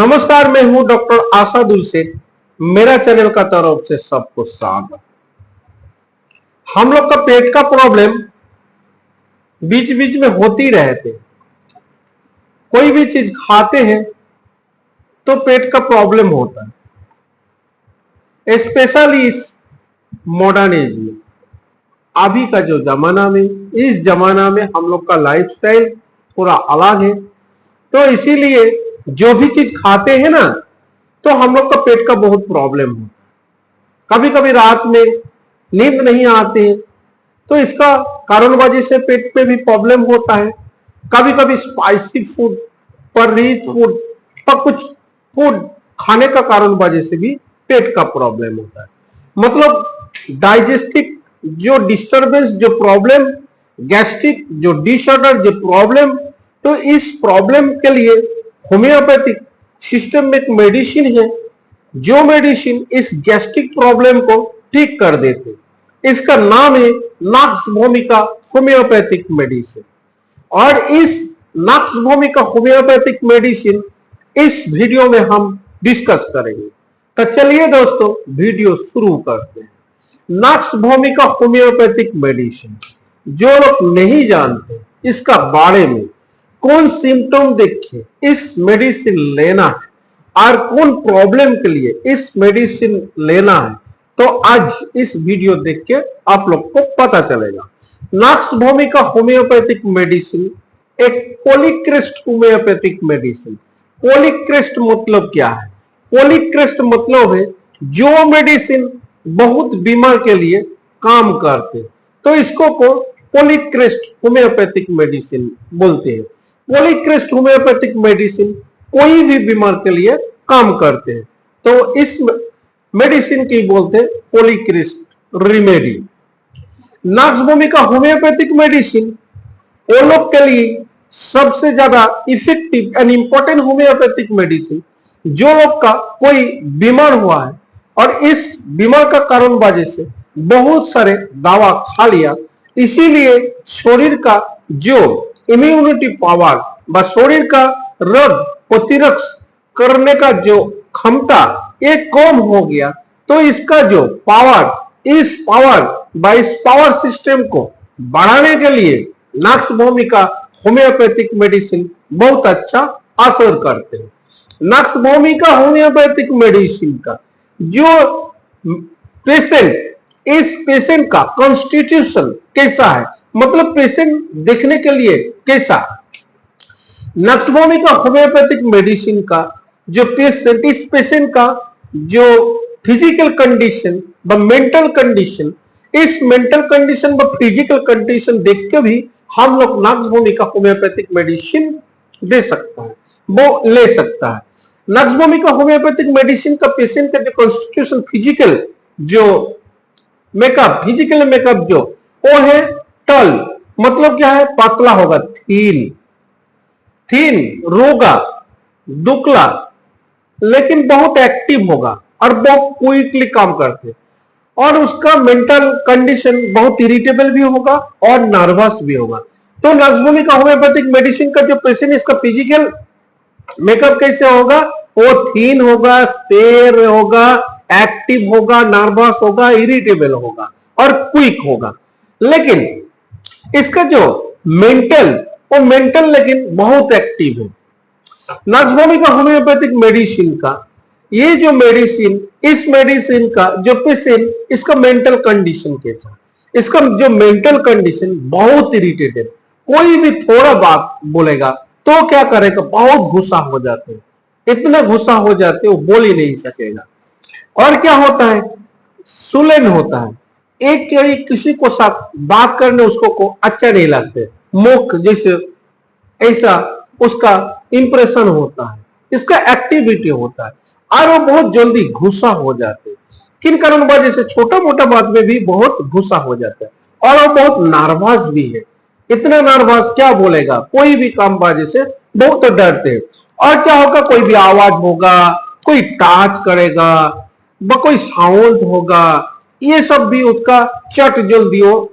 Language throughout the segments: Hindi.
नमस्कार, मैं हूं डॉक्टर आसादुल शेख। मेरा चैनल का तरफ से सबको स्वागत। हम लोग का पेट का प्रॉब्लम बीच बीच में होती रहते। कोई भी चीज खाते हैं तो पेट का प्रॉब्लम होता है, स्पेशली इस मॉडर्न एज में। अभी का जो जमाना में, इस जमाना में हम लोग का लाइफस्टाइल थोड़ा अलग है, तो इसीलिए जो भी चीज खाते हैं ना, तो हम लोग का पेट का बहुत प्रॉब्लम होता है। कभी कभी रात में नींद नहीं आती है, तो इसका कारण वजह से पेट पे भी प्रॉब्लम होता है। कभी कभी स्पाइसी फूड पर रिच फूड पर कुछ फूड खाने का कारण वजह से भी पेट का प्रॉब्लम होता है। मतलब डाइजेस्टिक जो डिस्टरबेंस, जो प्रॉब्लम, गैस्ट्रिक जो डिसऑर्डर, जो प्रॉब्लम, तो इस प्रॉब्लम के लिए होम्योपैथिक सिस्टम में एक मेडिसिन है, जो मेडिसिन इस गैस्ट्रिक प्रॉब्लम को ठीक कर देते। इसका नाम है नॉक्स भूमिका होम्योपैथिक मेडिसिन। और इस नॉक्स भूमिका होम्योपैथिक मेडिसिन इस वीडियो में हम डिस्कस करेंगे। तो चलिए दोस्तों, वीडियो शुरू करते हैं। नॉक्स भूमिका होम्योपैथिक मेडिसिन, जो लोग नहीं जानते इसका बारे में, कौन सिम्टम देखे इस मेडिसिन लेना है और कौन प्रॉब्लम के लिए इस मेडिसिन लेना है, तो आज इस वीडियो देख के आप लोग को पता चलेगा। नॉक्स भूमिका होम्योपैथिक मेडिसिन एक पॉलीक्रेस्ट होम्योपैथिक मेडिसिन। पॉलीक्रेस्ट मतलब क्या है? पॉलीक्रेस्ट मतलब है जो मेडिसिन बहुत बीमार के लिए काम करते, तो इसको को पॉलीक्रेस्ट होम्योपैथिक मेडिसिन बोलते हैं। पॉलीक्रेस्ट होम्योपैथिक मेडिसिन कोई भी बीमार के लिए काम करते हैं, तो इस मेडिसिन की बोलते हैं पॉलीक्रेस्ट रेमेडी। नॉक्स भूमिका होम्योपैथिक मेडिसिन वो लोग के लिए सबसे ज्यादा effective and important homeopathic medicine, जो लोग का कोई बीमार हुआ है और इस बीमार का कारण वजह से बहुत सारे दवा खा लिया, इसीलिए शरीर का जो इम्यूनिटी पावर व शरीर का रोग प्रतिरोध करने का जो क्षमता ये कम हो गया, तो इसका जो पावर, इस पावर सिस्टम को बढ़ाने के लिए नॉक्स भूमिका होम्योपैथिक मेडिसिन बहुत अच्छा असर करते हैं। नॉक्स भूमिका होम्योपैथिक मेडिसिन का जो पेशेंट, इस पेशेंट का कॉन्स्टिट्यूशन कैसा है, मतलब पेशेंट देखने के लिए कैसा। नॉक्स भूमिका होम्योपैथिक मेडिसिन का जो पेशेंट, इस पेशेंट का जो फिजिकल कंडीशन व मेंटल कंडीशन, इस मेंटल कंडीशन व फिजिकल कंडीशन देख के भी हम लोग नॉक्स भूमिका होम्योपैथिक मेडिसिन दे सकता है, वो ले सकता है। नॉक्स भूमिका होम्योपैथिक मेडिसिन का पेशेंट का जो कॉन्स्टिट्यूशन, फिजिकल जो मेकअप, फिजिकल मेकअप जो वो है टल, मतलब क्या है? पतला होगा, थीन, रोगा, दुकला, लेकिन बहुत एक्टिव होगा और बहुत क्विकली काम करते। और उसका मेंटल कंडीशन बहुत इरिटेबल भी होगा और नर्वस भी होगा। तो नॉक्स भूमिका होम्योपैथिक मेडिसिन का जो पेशेंट, इसका फिजिकल मेकअप कैसे होगा? वो थीन होगा, स्पेयर होगा, एक्टिव होगा, नर्वस होगा, इरिटेबल होगा और क्विक होगा। लेकिन इसका जो मेंटल, वो मेंटल लेकिन बहुत एक्टिव है। नॉक्स भूमिका होम्योपैथिक मेडिसिन का ये जो मेडिसिन, इस मेडिसिन का जो पेशेंट, इसका मेंटल कंडीशन कैसा? इसका जो मेंटल कंडीशन बहुत इरिटेटेड, कोई भी थोड़ा बात बोलेगा तो क्या करेगा? बहुत गुस्सा हो जाते हैं, इतना गुस्सा हो जाते हैं वो बोल ही नहीं सकेगा। और क्या होता है? सुलेन होता है, एक किसी को साथ बात करने उसको को अच्छा नहीं लगते, मुख जैसे ऐसा उसका इंप्रेशन होता है, इसका एक्टिविटी होता है और वो बहुत जल्दी गुस्सा हो जाते हैं। किन कारण वजह से? छोटा मोटा बात में भी बहुत गुस्सा हो जाता है और वो बहुत नर्वस भी है, इतना नर्वस क्या बोलेगा, कोई भी काम वजह से बहुत डरते हैं। और क्या होगा? कोई भी आवाज होगा, कोई टच करेगा, कोई साउंड होगा, ये सब भी उसका चट जल्दी वो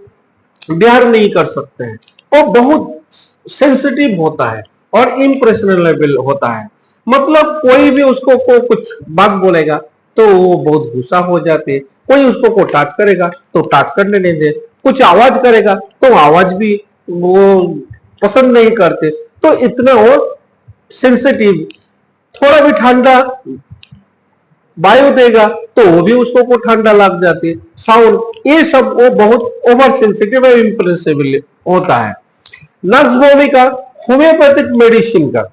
बिहार नहीं कर सकते हैं। वो बहुत सेंसिटिव होता है और इम्प्रेशनेबल होता है, मतलब कोई भी उसको को कुछ बात बोलेगा तो वो बहुत गुस्सा हो जाते, कोई उसको को टच करेगा तो टच करने नहीं दे, कुछ आवाज करेगा तो आवाज भी वो पसंद नहीं करते, तो इतना वो सेंसिटिव। थोड़ा भी ठंडा वायु देगा तो वो भी उसको को ठंडा लग जाती है, साउंड, ये सब वो बहुत ओवर सेंसिटिव और इम्प्रेसिबल होता है। नेक्स्ट भूमिका होम्योपैथिक मेडिसिन का।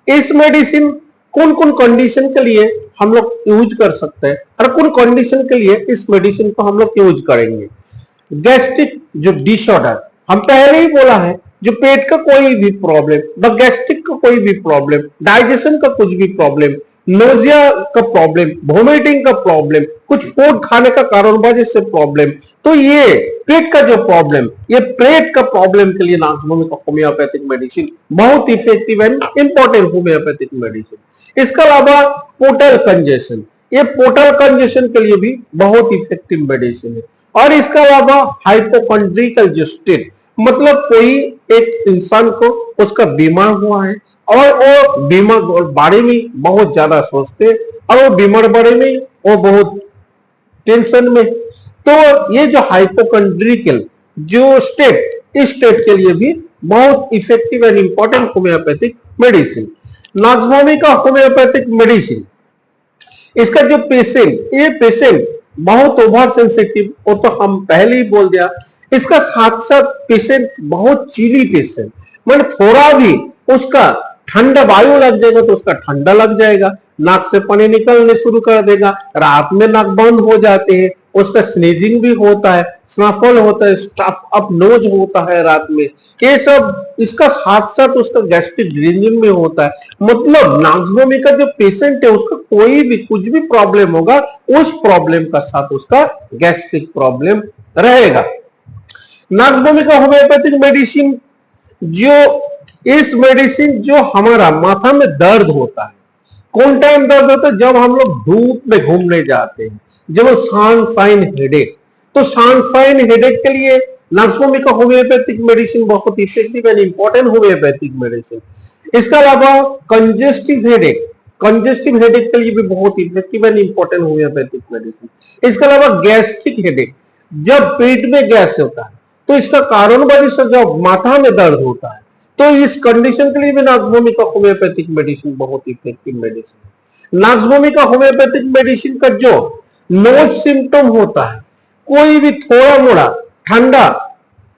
इस मेडिसिन कौन कौन कंडीशन के लिए हम लोग यूज कर सकते हैं और कौन कंडीशन के लिए इस मेडिसिन को हम लोग यूज करेंगे। गैस्ट्रिक जो डिसऑर्डर, हम पहले ही बोला है, जो पेट का कोई भी प्रॉब्लम, गैस्ट्रिक का कोई भी प्रॉब्लम, डाइजेशन का कुछ भी प्रॉब्लम, नोजिया का प्रॉब्लम, वोमिटिंग का प्रॉब्लम, कुछ फूड खाने का कारण वजह से प्रॉब्लम, तो ये पेट का जो प्रॉब्लम, ये पेट का प्रॉब्लम के लिए होम्योपैथिक मेडिसिन बहुत effective and important homeopathic medicine. इसके अलावा पोर्टल कंजेशन, ये पोर्टल कंजेशन के लिए भी बहुत इफेक्टिव मेडिसिन है। और इसके अलावा हाइपोकॉन्ड्रिकल जो स्टेट, मतलब कोई एक इंसान को उसका बीमार हुआ है और वो बीमार बारे में बहुत ज्यादा सोचते हैं और वो बीमार बारे में वो बहुत टेंशन में, तो ये जो हाइपोकॉन्ड्रिकल जो स्टेट, इस स्टेट के लिए भी बहुत effective and important homeopathic medicine. नाक्सवोमी का होम्योपैथिक मेडिसिन, इसका जो पेशेंट, ये पेशेंट बहुत ओवर सेंसिटिव, वो तो हम पहले ही बोल दिया। इसका साथ साथ पेशेंट बहुत चीली पेशेंट, मतलब थोड़ा भी उसका ठंडा वायु लग जाएगा तो उसका ठंडा लग जाएगा, नाक से पानी निकलने शुरू कर देगा, रात में नाक बंद हो जाते हैं, उसका स्नीजिंग भी होता है, स्नफल होता है, स्टफ अप नोज होता है रात में, ये सब इसका साथ साथ उसका गैस्ट्रिक ड्रेनिंग में होता है। मतलब नाक्सवोमी का जो पेशेंट है उसका कोई भी कुछ भी प्रॉब्लम होगा, उस प्रॉब्लम का साथ उसका गैस्ट्रिक प्रॉब्लम रहेगा। नाक्सवोमी का होम्योपैथिक मेडिसिन, जो इस मेडिसिन जो हमारा माथा में दर्द होता है, कौन टाइम दर्द होता है, जब हम लोग धूप में घूमने जाते हैं, जब सनशाइन हेडेक, तो सनशाइन हेडेक के लिए नाक्सवोमी का होम्योपैथिक मेडिसिन बहुत effective and important homeopathic medicine. इसके अलावा कंजेस्टिव हेडेक, कंजेस्टिव हेडेक के लिए भी बहुत effective and important homeopathic medicine. इसके अलावा गैस्ट्रिक हेडेक, जब पेट में गैस होता है तो इसका कारण वजह से जब माथा में दर्द होता है, तो इस कंडीशन के लिए भी नाक्सवोमी का होम्योपैथिक मेडिसिन बहुत इफेक्टिव मेडिसिन है। नाक्सवोमी का होम्योपैथिक मेडिसिन का जो नोज सिम्टम होता है, कोई भी थोड़ा मोड़ा ठंडा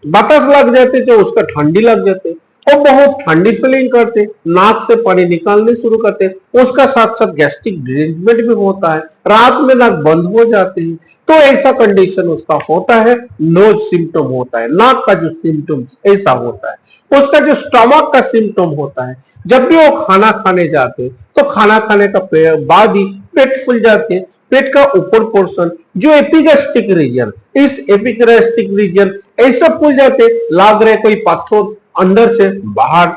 बतास लग जाते तो उसका ठंडी लग जाते, और बहुत ठंडी फीलिंग करते, नाक से पानी निकालने शुरू करते, उसका साथ साथ गैस्ट्रिक ड्रेंजमेंट भी होता है, रात में नाक बंद हो जाती है, तो ऐसा कंडीशन उसका होता है, नोज सिम्टम होता है, नाक का जो सिम्टम ऐसा होता है। उसका जो स्टमक का सिम्टम होता है, जब भी वो खाना खाने जाते तो खाना खाने का बाद ही पेट फूल जाते, पेट का ऊपर पोर्शन जो एपिगैस्ट्रिक रीजन, इस एपिगैस्ट्रिक रीजन ऐसा फूल जाते, लग रहे कोई पत्थर अंदर से बाहर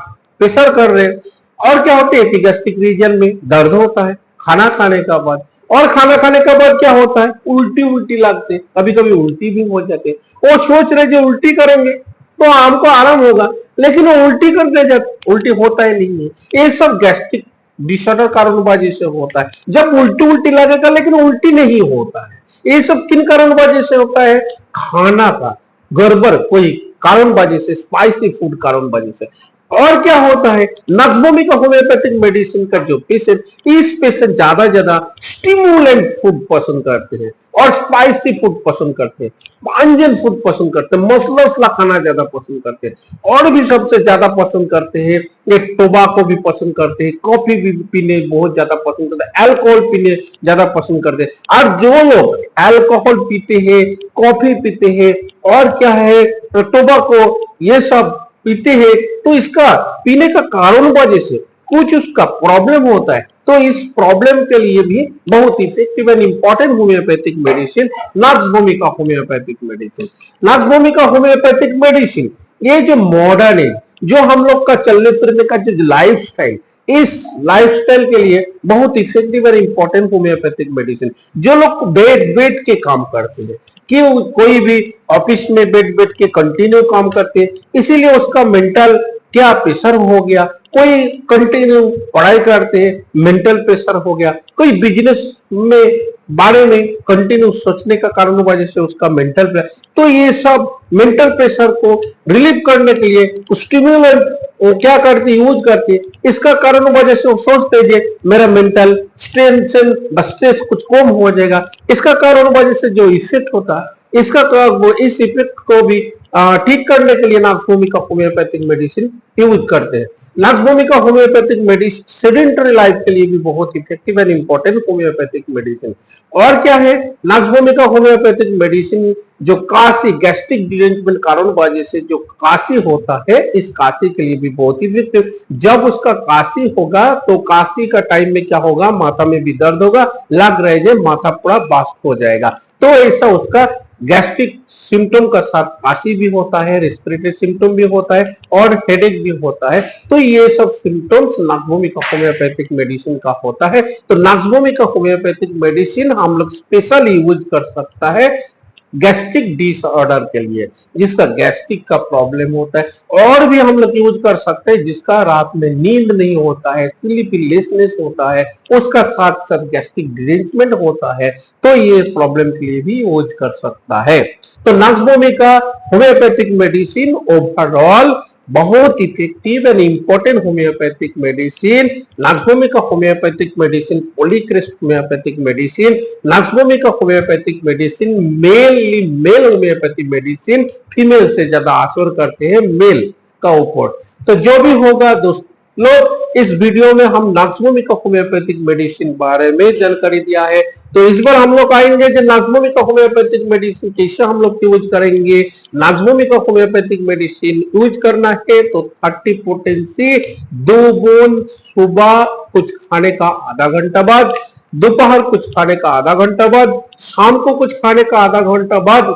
प्रेशर कर रहे। और क्या होता है, एपिगैस्ट्रिक रीजन में दर्द होता है खाना खाने का बाद, और खाना खाने के बाद क्या होता है, उल्टी उल्टी लगते, कभी कभी उल्टी भी हो जाते, वो सोच रहे जो उल्टी करेंगे तो हमको आराम होगा, लेकिन वो उल्टी कर दे जाते, उल्टी होता ही नहीं है। ये सब गैस्ट्रिक डिसऑर्डर कारणबाजी से होता है, जब उल्टी उल्टी लगेगा लेकिन उल्टी नहीं होता है। ये सब किन कारणबाजी से होता है, खाना का गड़बड़ कोई कारणबाजी से, स्पाइसी फूड कारणबाजी से। और क्या होता है, नाक्सवोमी का होम्योपैथिक मेडिसिन का जो पेशेंट, इस पेशेंट ज्यादा ज्यादा स्टिमुलेंट फूड पसंद करते हैं और स्पाइसी फूड पसंद करते हैं, पांजन फूड पसंद करते हैं, मसला खाना ज्यादा पसंद करते हैं, और भी सबसे ज्यादा पसंद करते हैं ये टोबाको भी पसंद करते हैं, कॉफी भी पीने बहुत ज्यादा पसंद करते हैं, अल्कोहल पीने ज्यादा पसंद करते हैं। और जो लोग अल्कोहल पीते हैं, कॉफी पीते हैं और क्या है टोबाको, ये सब पीते हैं, तो इसका पीने का कारण वजह से कुछ उसका प्रॉब्लम होता है, तो इस प्रॉब्लम के लिए भी बहुत effective and important homeopathic medicine नाक्सवोमी का होम्योपैथिक मेडिसिन। नाक्सवोमी का होम्योपैथिक मेडिसिन ये जो मॉडर्न है, जो हम लोग का चलने फिरने का जो लाइफ स्टाइल, इस लाइफस्टाइल के लिए बहुत इफेक्टिव और इंपॉर्टेंट होम्योपैथिक मेडिसिन। जो लोग बैठ के काम करते हैं, कि कोई भी ऑफिस में बैठ के कंटिन्यू काम करते हैं, इसीलिए उसका मेंटल क्या प्रेशर हो गया, कोई कंटिन्यू पढ़ाई करते हैं मेंटल प्रेशर हो गया, कोई बिजनेस में बारे में कंटिन्यू सोचने का कारण वजह से उसका मेंटल प्रेशर, तो ये सब मेंटल प्रेशर को रिलीव करने के लिए स्टिमुलेंट क्या करती है, यूज करती है। इसका कारण वजह से वो सोचते हैं मेरा मेंटल स्ट्रेस कुछ कम हो जाएगा। इसका कारण वजह से जो इफेक्ट होता है, इस इफेक्ट को भी ठीक करने के लिए नॉक्स भूमिका होम्योपैथिक मेडिसिन यूज करते हैं। नॉक्स भूमिका होम्योपैथिक मेडिसिन सेडेंटरी लाइफ के लिए भी बहुत effective and important homeopathic medicine. और क्या है, नॉक्स भूमिका होम्योपैथिक मेडिसिन जो काशी गैस्ट्रिक डिरेंजमेंट कारण वजह से जो काशी होता है, इस काशी के लिए भी बहुत इफेक्टिव। जब उसका काशी होगा तो काशी का टाइम में क्या होगा, माथा में भी दर्द होगा, लग रहे माथा पूरा बास्ट हो जाएगा। तो ऐसा उसका गैस्ट्रिक सिम्टम का साथ काशी भी होता है, रेस्पिरेटरी सिम्टम भी होता है और हेडेक भी होता है। तो ये सब सिम्टम्स नॉक्स भूमिका होम्योपैथिक मेडिसिन का होता है। तो नॉक्स भूमिका होम्योपैथिक मेडिसिन हम लोग स्पेशल यूज कर सकता है गैस्ट्रिक डिसऑर्डर के लिए, जिसका गैस्ट्रिक का प्रॉब्लम होता है। और भी हम लोग यूज कर सकते हैं जिसका रात में नींद नहीं होता है, स्लीपलेसनेस होता है, उसका साथ साथ गैस्ट्रिक डिरेंजमेंट होता है, तो ये प्रॉब्लम के लिए भी यूज कर सकता है। तो नॉक्स भूमिका होम्योपैथिक मेडिसिन ओवरऑल बहुत effective and important homeopathic medicine. नॉक्स भूमिका homeopathic medicine, polycrest homeopathic medicine, नॉक्स भूमिका homeopathic medicine male homeopathic medicine female से ज्यादा असर करते हैं मेल का ऊपर। तो जो भी होगा दोस्तों, इस वीडियो में हम नॉक्स भूमिका होम्योपैथिक मेडिसिन बारे में जानकारी दिया है। तो इस बार हम लोग आएंगे कि नॉक्स भूमिका होम्योपैथिक मेडिसिन कैसे हम लोग यूज करेंगे। नॉक्स भूमिका होम्योपैथिक मेडिसिन यूज करना है तो 30 पोटेंसी 2 बूंद सुबह कुछ खाने का आधा घंटा बाद, दोपहर कुछ खाने का आधा घंटा बाद, शाम को कुछ खाने का आधा घंटा बाद,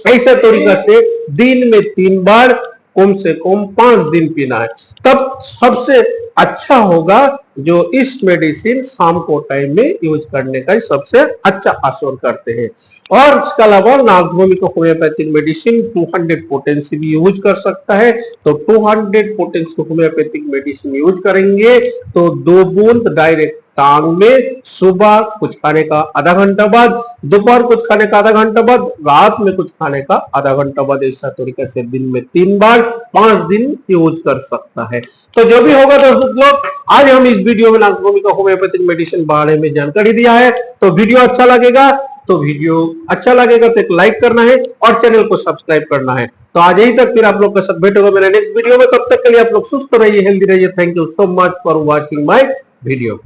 ऐसा तरीका से दिन में 3 बार कम से कम 5 दिन पीना है। तब सबसे अच्छा होगा जो इस मेडिसिन शाम को टाइम में यूज करने का सबसे अच्छा असर करते हैं। और इसके अलावा नॉक्स भूमिका होम्योपैथिक मेडिसिन 200 पोटेंसी भी यूज कर सकता है। तो 200 पोटेंसी होम्योपैथिक मेडिसिन यूज करेंगे तो 2 बूंद डायरेक्ट टांग में, सुबह कुछ खाने का आधा घंटा बाद, दोपहर कुछ खाने का आधा घंटा बाद, रात में कुछ खाने का आधा घंटा बाद, ऐसा तरीके से दिन में 3 बार 5 दिन यूज कर सकता है। तो जो भी होगा दोस्तों लोग, आज हम इस वीडियो में नॉक्स भूमिका होम्योपैथिक मेडिसिन बारे में जानकारी दिया है। तो वीडियो अच्छा लगेगा तो एक लाइक करना है और चैनल को सब्सक्राइब करना है। तो आज यही तक, फिर आप लोग का साथ भेंट होगा मेरे नेक्स्ट वीडियो में। तब तक के लिए आप लोग सुस्त रहिए, हेल्दी रहिए। Thank you so much for watching my video.